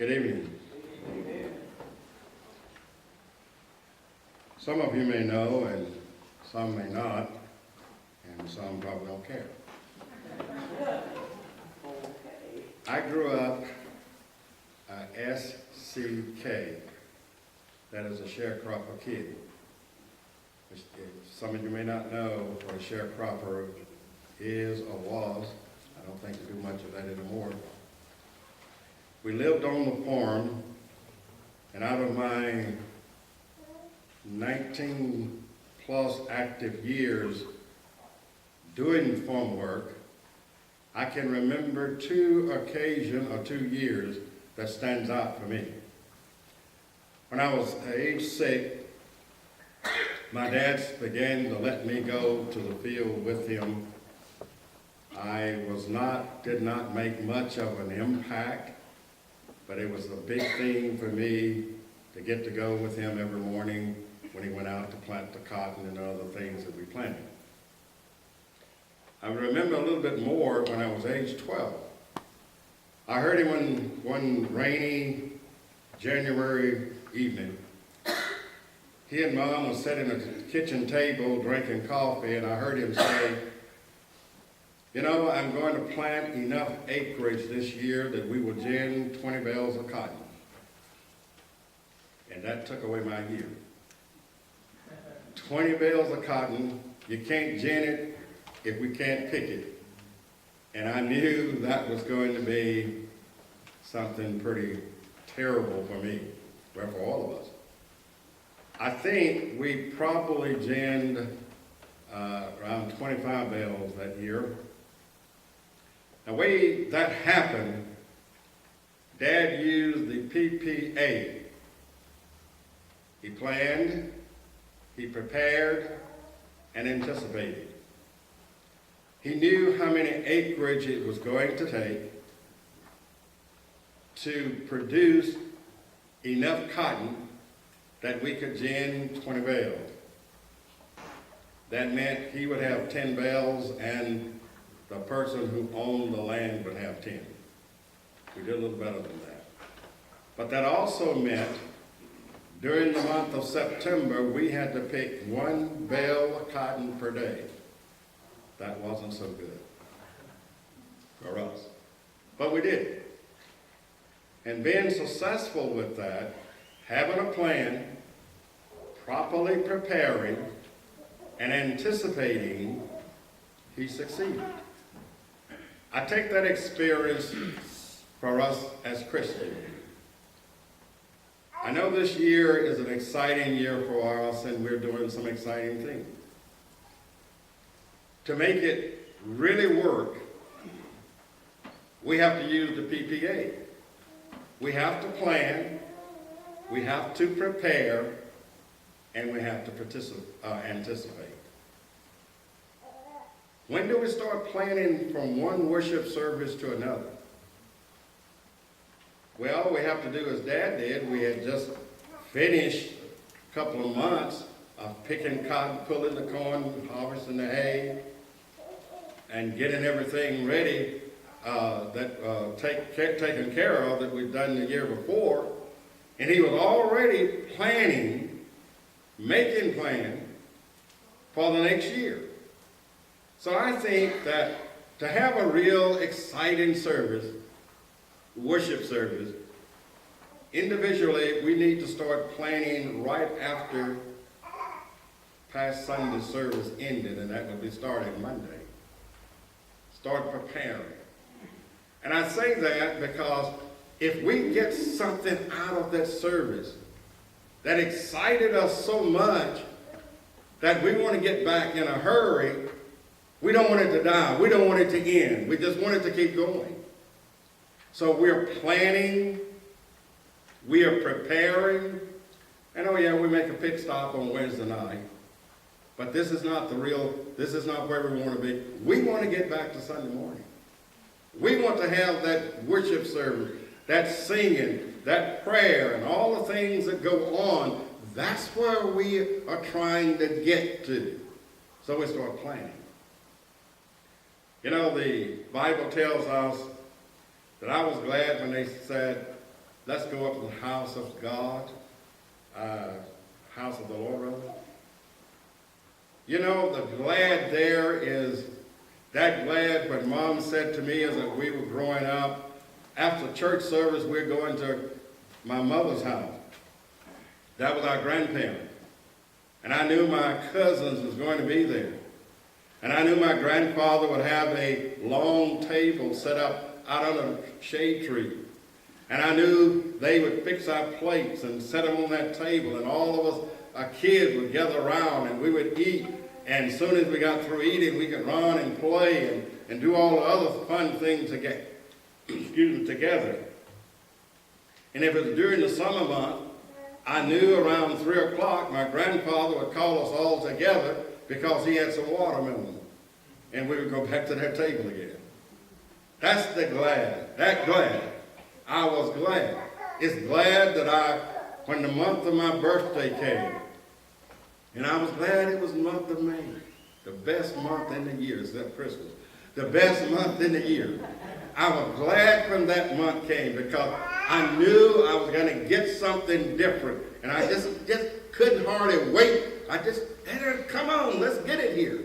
Good evening. Some of you may know and some may not, and some probably don't care. I grew up SCK, that is a sharecropper kid. Some of you may not know what a sharecropper is or was. I don't think we do much of that anymore. We lived on the farm, and out of my 19 plus active years doing farm work, I can remember 2 years that stands out for me. When I was age 6, my dad began to let me go to the field with him. I did not make much of an impact, but it was a big thing for me to get to go with him every morning when he went out to plant the cotton and other things that we planted. I remember a little bit more when I was age 12. I heard him one rainy January evening. He and Mom was sitting at the kitchen table drinking coffee, and I heard him say, "You know, I'm going to plant enough acreage this year that we will gin 20 bales of cotton." And that took away my year. 20 bales of cotton, you can't gin it if we can't pick it. And I knew that was going to be something pretty terrible for me, well, for all of us. I think we probably ginned around 25 bales that year. The way that happened, Dad used the PPA. He planned, he prepared, and anticipated. He knew how many acreage it was going to take to produce enough cotton that we could gin 20 bales. That meant he would have 10 bales and the person who owned the land would have 10. We did a little better than that. But that also meant during the month of September, we had to pick 1 bale of cotton per day. That wasn't so good for us. But we did it. And being successful with that, having a plan, properly preparing, and anticipating, he succeeded. I take that experience for us as Christians. I know this year is an exciting year for us, and we're doing some exciting things. To make it really work, we have to use the PPA. We have to plan, we have to prepare, and we have to anticipate. When do we start planning from one worship service to another? Well, we have to do as Dad did. We had just finished a couple of months of picking cotton, pulling the corn, harvesting the hay, and getting everything ready taken care of that we'd done the year before. And he was already planning, making plans for the next year. So I think that to have a real exciting service, worship service, individually we need to start planning right after past Sunday service ended, and that will be starting Monday. Start preparing. And I say that because if we get something out of that service that excited us so much that we want to get back in a hurry, we don't want it to die. We don't want it to end. We just want it to keep going. So we're planning, we are preparing, and oh yeah, we make a pit stop on Wednesday night. But this is not this is not where we want to be. We want to get back to Sunday morning. We want to have that worship service, that singing, that prayer, and all the things that go on. That's where we are trying to get to. So we start planning. You know, the Bible tells us that I was glad when they said, let's go up to the house of God, house of the Lord, rather. You know, the glad there is that glad when Mom said to me as we were growing up, after church service, we're going to my mother's house. That was our grandparents. And I knew my cousins was going to be there. And I knew my grandfather would have a long table set up out under a shade tree. And I knew they would fix our plates and set them on that table. And all of us, our kids, would gather around and we would eat. And as soon as we got through eating, we could run and play and do all the other fun things together. And if it was during the summer month, I knew around 3 o'clock my grandfather would call us all together because he had some watermelon. And we would go back to that table again. That's the glad. That glad. I was glad. It's glad that when the month of my birthday came, and I was glad it was the month of May, the best month in the year, except Christmas, the best month in the year. I was glad when that month came because I knew I was going to get something different. And I just couldn't hardly wait. Come on, let's get it here.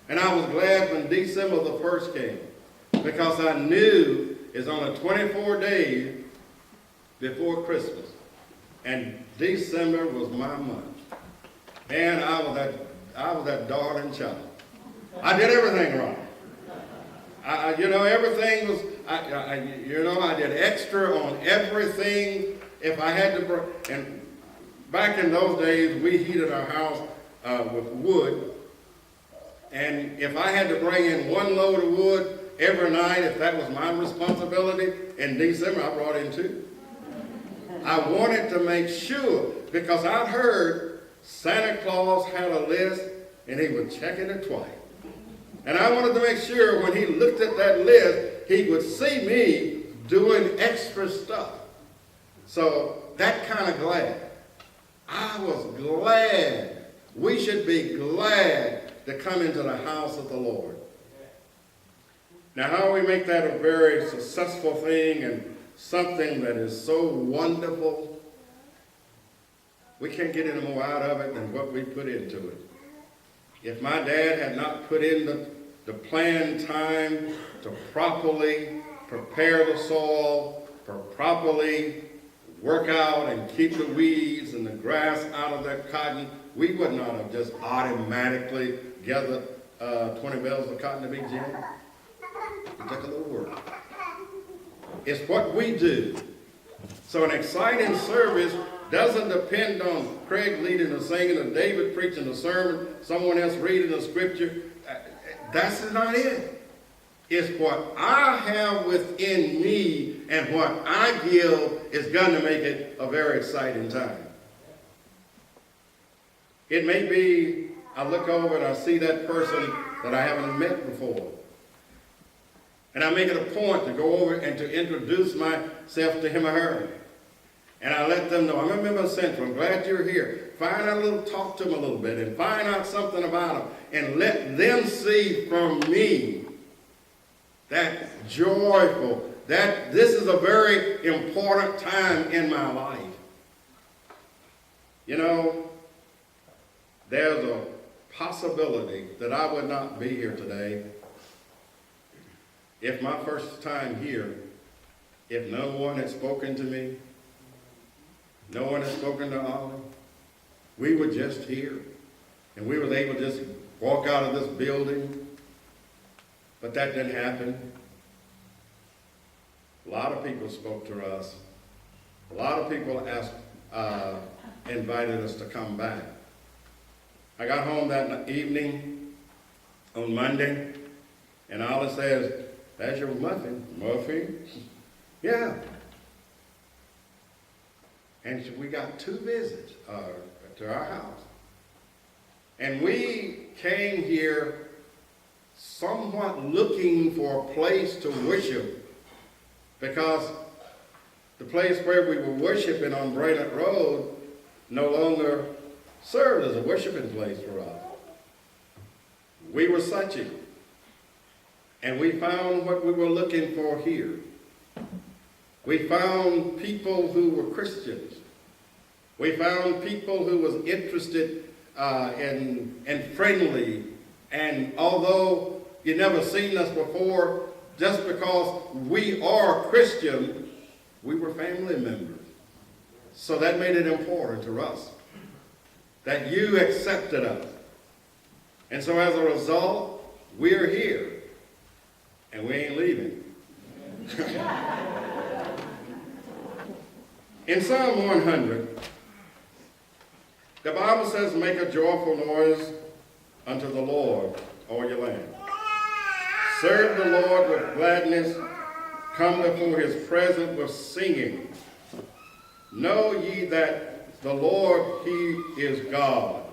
And I was glad when December the 1st came because I knew it's only 24 days before Christmas. And December was my month. Man, I was that darling child. I did everything right. Everything was, I did extra on everything. If I had to, and back in those days, we heated our house with wood. And if I had to bring in 1 load of wood every night, if that was my responsibility, in December, I brought in 2. I wanted to make sure, because I'd heard Santa Claus had a list, and he would check it twice. And I wanted to make sure when he looked at that list, he would see me doing extra stuff. So that kind of glad. I was glad. We should be glad to come into the house of the Lord. Now, how we make that a very successful thing and something that is so wonderful, we can't get any more out of it than what we put into it. If my dad had not put in the planned time to properly prepare the soil, to properly work out and keep the weeds and the grass out of that cotton, we would not have just automatically gathered 20 bales of cotton to be Jim. It took a little work. It's what we do. So an exciting service doesn't depend on Craig leading the singing or David preaching the sermon, someone else reading the scripture. That's not it. It's what I have within me and what I give is going to make it a very exciting time. It may be, I look over and I see that person that I haven't met before. And I make it a point to go over and to introduce myself to him or her. And I let them know, I'm a member of Central, I'm glad you're here. Find out talk to them a little bit and find out something about them. And let them see from me that joyful, that this is a very important time in my life. You know, there's a possibility that I would not be here today if my first time here, if no one had spoken to me, no one had spoken to Ollie. We were just here, and we were able to just walk out of this building, but that didn't happen. A lot of people spoke to us. A lot of people invited us to come back. I got home that evening on Monday, and Ollie says, "That's your muffin." "Muffin?" "Yeah." And we got 2 visits to our house. And we came here somewhat looking for a place to worship, because the place where we were worshiping on Bray Road no longer served as a worshiping place for us. We were searching, and we found what we were looking for here. We found people who were Christians. We found people who was interested and friendly. And although you never seen us before, just because we are Christian, we were family members. So that made it important to us that you accepted us. And so as a result, we're here. And we ain't leaving. In Psalm 100, the Bible says, make a joyful noise unto the Lord, all your land. Serve the Lord with gladness. Come before his presence with singing. Know ye that the Lord, he is God.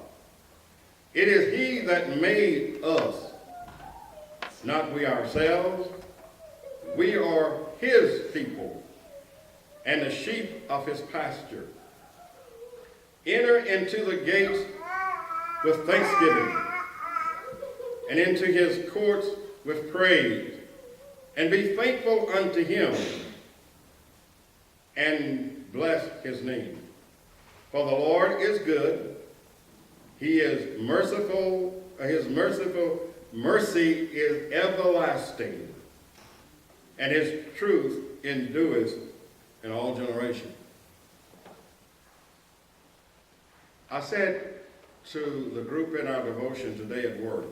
It is he that made us, not we ourselves. We are his people and the sheep of his pasture. Enter into the gates with thanksgiving and into his courts with praise, and be thankful unto him and bless his name. For the Lord is good. He is merciful. His mercy is everlasting, and his truth endureth in all generations. I said to the group in our devotion today at work,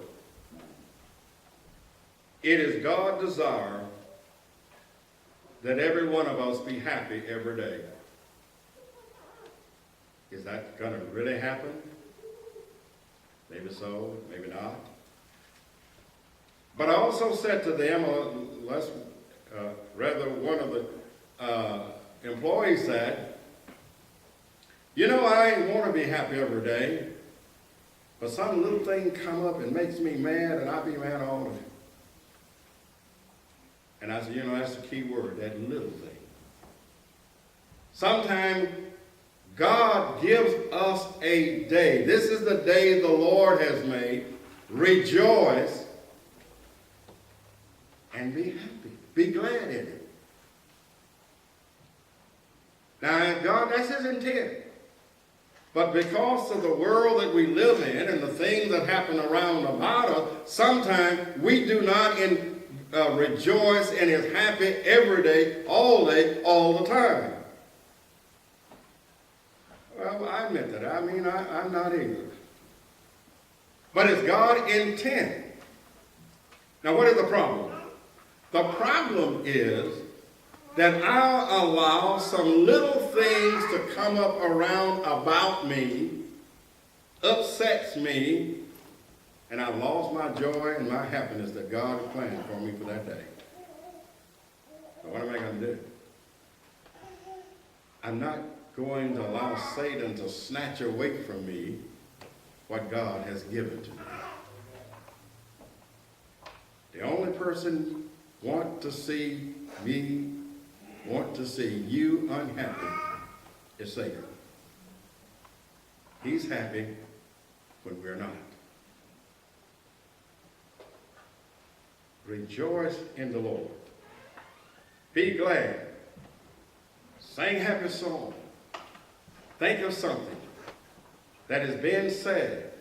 it is God's desire that every one of us be happy every day. Is that going to really happen? Maybe so, maybe not. But I also said to them, rather one of the employees said, you know, I want to be happy every day, but some little thing come up and makes me mad, and I be mad all the time. And I said, you know, that's the key word, that little thing. Sometimes God gives us a day. This is the day the Lord has made. Rejoice and be happy. Be glad in it. Now, God, that's his intent. But because of the world that we live in and the things that happen around about us, sometimes we do not rejoice and is happy every day, all the time. Well, I admit that. I mean, I'm not ignorant. But it's God's intent. Now, what is the problem? The problem is that I'll allow some little things to come up around about me, upsets me, and I've lost my joy and my happiness that God had planned for me for that day. So what am I going to do? I'm not going to allow Satan to snatch away from me what God has given to me. The only person want to see you unhappy is Satan. He's happy when we're not. Rejoice in the Lord. Be glad. Sing happy song. Think of something that is being said.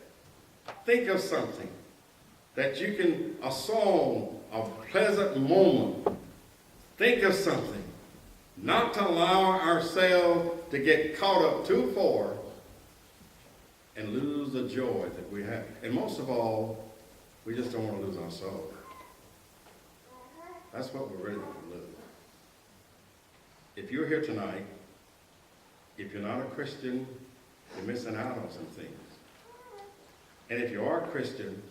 Think of something that you can, a song, a pleasant moment. Think of something. Not to allow ourselves to get caught up too far and lose the joy that we have. And most of all, we just don't want to lose our soul. That's what we're ready to lose. If you're here tonight, if you're not a Christian, you're missing out on some things. And if you are a Christian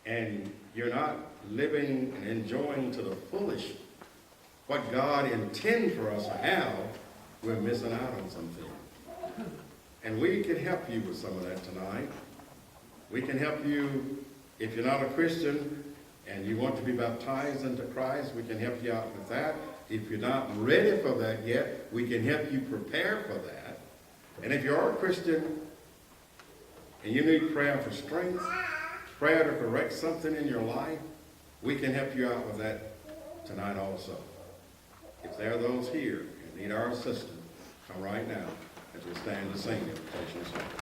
and you're not living and enjoying to the fullest what God intends for us to have, we're missing out on something. And we can help you with some of that tonight. We can help you, if you're not a Christian and you want to be baptized into Christ, we can help you out with that. If you're not ready for that yet, we can help you prepare for that. And if you are a Christian and you need prayer for strength, prayer to correct something in your life, we can help you out with that tonight also. If there are those here who need our assistance, come right now as we stand to sing the invitation song.